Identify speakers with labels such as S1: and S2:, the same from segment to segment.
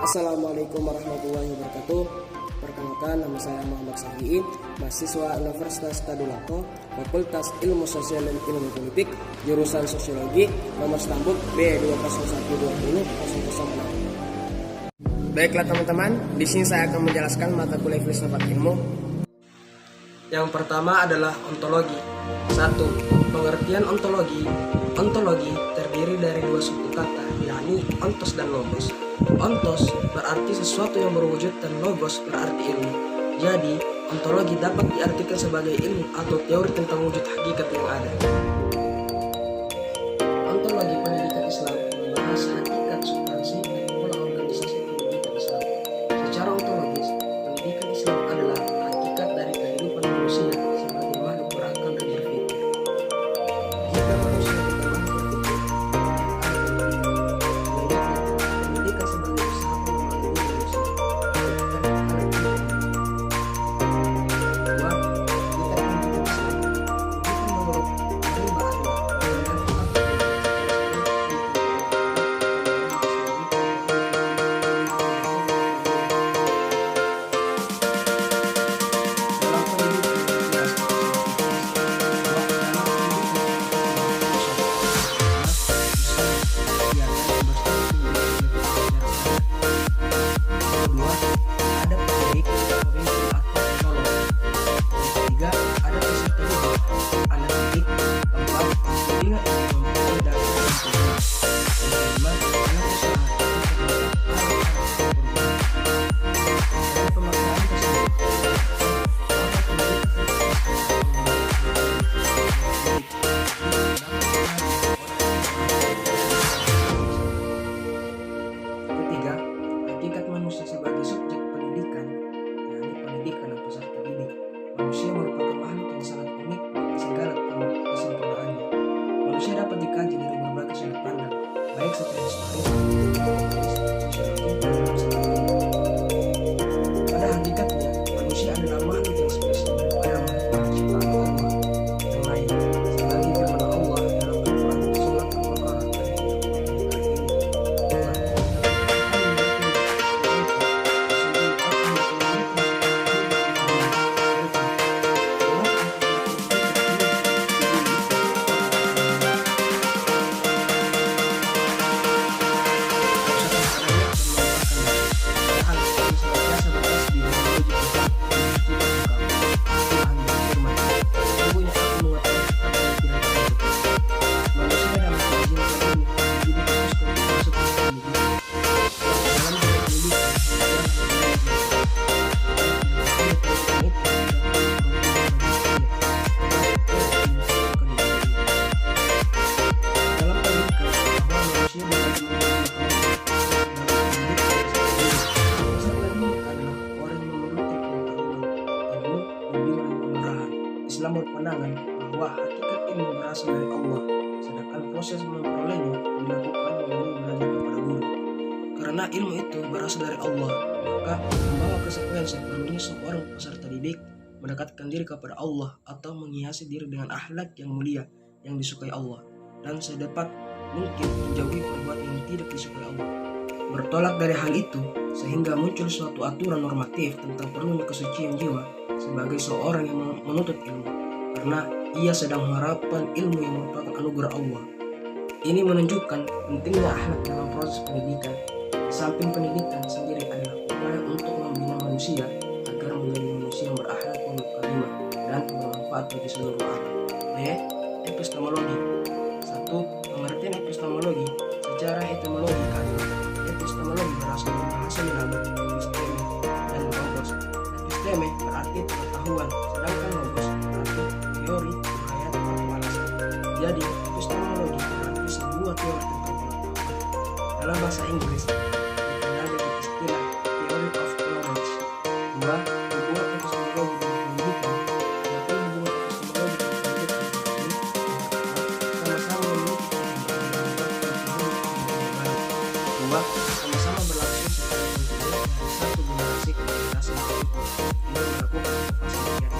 S1: Assalamualaikum warahmatullahi wabarakatuh. Perkenalkan, nama saya Muhammad Safi'i, mahasiswa Universitas Tadulako, Fakultas Ilmu Sosial dan Ilmu Politik, jurusan Sosiologi, nomor stambuk B20120006. Baiklah teman-teman, di sini saya akan menjelaskan mata kuliah filsafat ilmu. Yang pertama adalah ontologi. 1. Pengertian ontologi. Ontologi terdiri dari dua suku kata, yakni ontos dan logos. Ontos berarti sesuatu yang berwujud dan logos berarti ilmu. Jadi, ontologi dapat diartikan sebagai ilmu atau teori tentang wujud hakikat yang ada. Ontologi pendidikan Islam membahas hakikat substansi dan pola organisasi pendidikan Islam. Secara ontologis, pendidikan Islam adalah hakikat dari kehidupan manusia sebagai makhluk berakal dan berpikir. Jika manusia berkembang berpikir, pendidikan sebagai usaha pengembangan diri manusia. Dua, hakikat pendidikan Islam. Pendidikan menurut rimba adalah hakikat manusia sebagai subjek pendidikan, yakni pendidikan dan peserta didik. Manusia merupakan makhluk yang sangat unik bagi segala kesempurnaannya. Manusia dapat dikaji dari berbagai sudut pandang, baik secara historis, sosiologi, dan psikologi. Pada hakikatnya, manusia adalah makhluk yang spesial daripada makhluk ciptaan Allah yang lain, sebagai firman Allah dalam Al-Quran surat Al-Baqarah ayat 34. dilakukan melalui belajar kepada guru. Karena ilmu itu berasal dari Allah, maka membawa konsekuensi perlunya seorang peserta didik mendekatkan diri kepada Allah atau menghiasi diri dengan akhlak yang mulia yang disukai Allah, dan sedapat mungkin menjauhi perbuatan yang tidak disukai Allah. Bertolak dari hal itu, sehingga muncul suatu aturan normatif tentang perlunya kesucian jiwa sebagai seorang yang menuntut ilmu, karena ia sedang mengharapkan ilmu yang merupakan anugerah Allah. Ini menunjukkan pentingnya akhlak dalam proses pendidikan. Di samping pendidikan sendiri adalah upaya untuk membina manusia agar menjadi manusia yang berakhlak yang karimah dan bermanfaat bagi seluruh alam. B. Epistemologi. 1. Pengertian epistemologi. Secara etimologi adalah epistemologi berasal dari bahasa Yunani episteme dan logos. Episteme berarti pengetahuan, sedangkan logos berarti teori, uraian, atau alasan. Jadi, epistemologi berarti sebuah teori tentang pengetahuan. Dalam bahasa Inggris dikenal dengan istilah theory of knowledge. 2. Hubungan epistemologi dengan pendidikan. Adapun hubungan epistemologi dengan pendidikan ini sama-sama memiliki dua, sama-sama berlangsung secara kontinuer dari satu generasi ke generasi berikutnya dengan melakukan inovasi modern.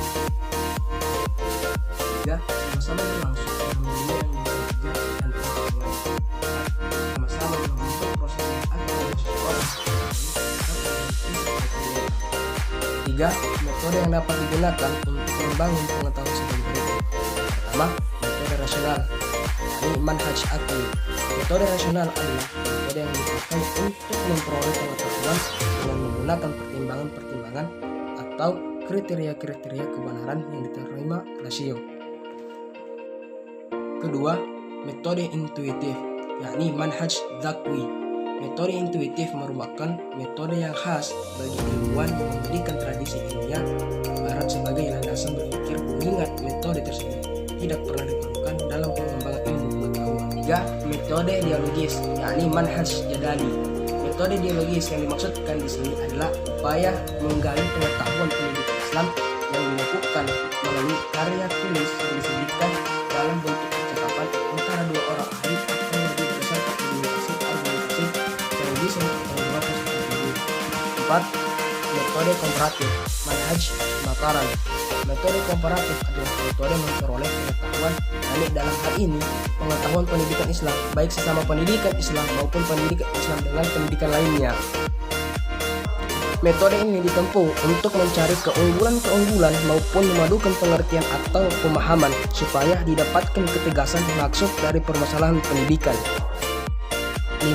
S1: 3. Sama-sama berlangsung dalam dunia yang bekerja dan pengetahuan. 4. Sama-sama membentuk proses yang akan membawa seseorang 3. Metode yang dapat digunakan untuk membangun pengetahuan sebagai berikut. Pertama, metode rasional, yakni manhaj akli. Metode rasional adalah metode yang dipakai untuk memperoleh pengetahuan dengan menggunakan pertimbangan-pertimbangan atau kriteria-kriteria kebenaran yang diterima rasio. Kedua, metode intuitif, yakni manhaj dzakwi. Metode intuitif merupakan metode yang khas bagi ilmuwan yang menjadikan tradisi ilmiah barat sebagai landasan berpikir, mengingat metode tersebut tidak pernah diperlukan dalam pengembangan ilmu pengetahuan. 3. Metode dialogis, yakni manhaj jadali. Metode dialogis yang dimaksudkan di sini adalah upaya menggali pengetahuan pendidikan Islam yang dilakukan melalui karya tulis yang disajikan dalam bentuk percakapan antara dua orang ahli atau lebih berdasarkan argumentasi yang bisa diperlukan secara ini. 4. Metode komparatif, manhaj makaran. Metode komparatif adalah metode memperoleh pengetahuan, yakni dalam hal ini pengetahuan pendidikan Islam, baik sesama pendidikan Islam maupun pendidikan Islam dengan pendidikan lainnya. Metode ini ditempuh untuk mencari keunggulan-keunggulan maupun memadukan pengertian atau pemahaman supaya didapatkan ketegasan maksud dari permasalahan pendidikan. 5.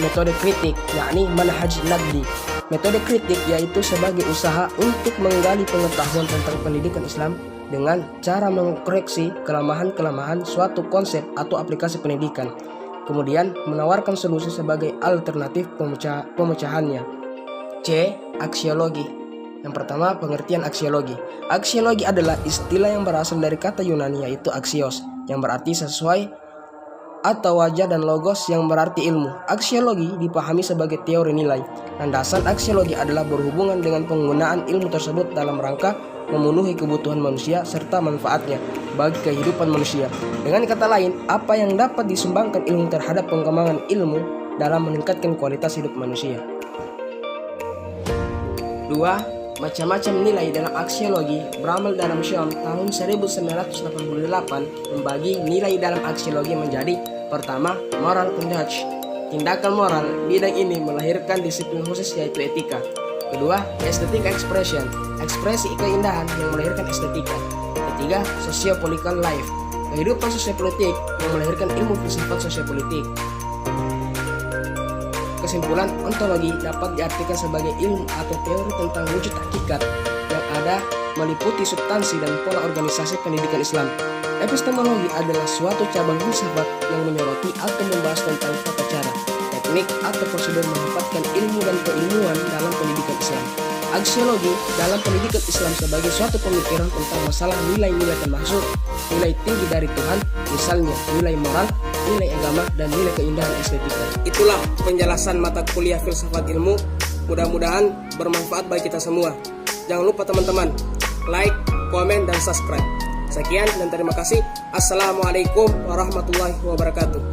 S1: Metode kritik, yakni manhaj naqdi. Metode kritik yaitu sebagai usaha untuk menggali pengetahuan tentang pendidikan Islam dengan cara mengkoreksi kelemahan-kelemahan suatu konsep atau aplikasi pendidikan, kemudian menawarkan solusi sebagai alternatif pemecahannya. C. Aksiologi. Yang pertama, pengertian aksiologi. Aksiologi adalah istilah yang berasal dari kata Yunani yaitu axios, yang berarti sesuai atau wajah, dan logos yang berarti ilmu. Aksiologi dipahami sebagai teori nilai. Landasan aksiologi adalah berhubungan dengan penggunaan ilmu tersebut dalam rangka memenuhi kebutuhan manusia serta manfaatnya bagi kehidupan manusia. Dengan kata lain, apa yang dapat disumbangkan ilmu terhadap pengembangan ilmu dalam meningkatkan kualitas hidup manusia. 2. Macam-macam nilai dalam aksiologi. Bramel dan Ramshaw tahun 1988 membagi nilai dalam aksiologi menjadi: pertama, moral conduct, tindakan moral. Bidang ini melahirkan disiplin khusus yaitu etika. Kedua, aesthetic expression, ekspresi keindahan yang melahirkan estetika. Ketiga, socio-political life, kehidupan sosiopolitik yang melahirkan ilmu filsafat sosiopolitik. Kesimpulan, ontologi dapat diartikan sebagai ilmu atau teori tentang wujud hakikat yang ada, meliputi substansi dan pola organisasi pendidikan Islam. Epistemologi adalah suatu cabang filsafat yang menyoroti atau membahas tentang tata cara, teknik, atau prosedur mendapatkan ilmu dan keilmuan dalam pendidikan Islam. Aksiologi dalam pendidikan Islam sebagai suatu pemikiran tentang masalah nilai-nilai termasuk nilai tinggi dari Tuhan, misalnya nilai moral, nilai agama, dan nilai keindahan estetika. Itulah penjelasan mata kuliah filsafat ilmu. Mudah-mudahan bermanfaat bagi kita semua. Jangan lupa teman-teman, like, komen, dan subscribe. Sekian dan terima kasih. Assalamualaikum warahmatullahi wabarakatuh.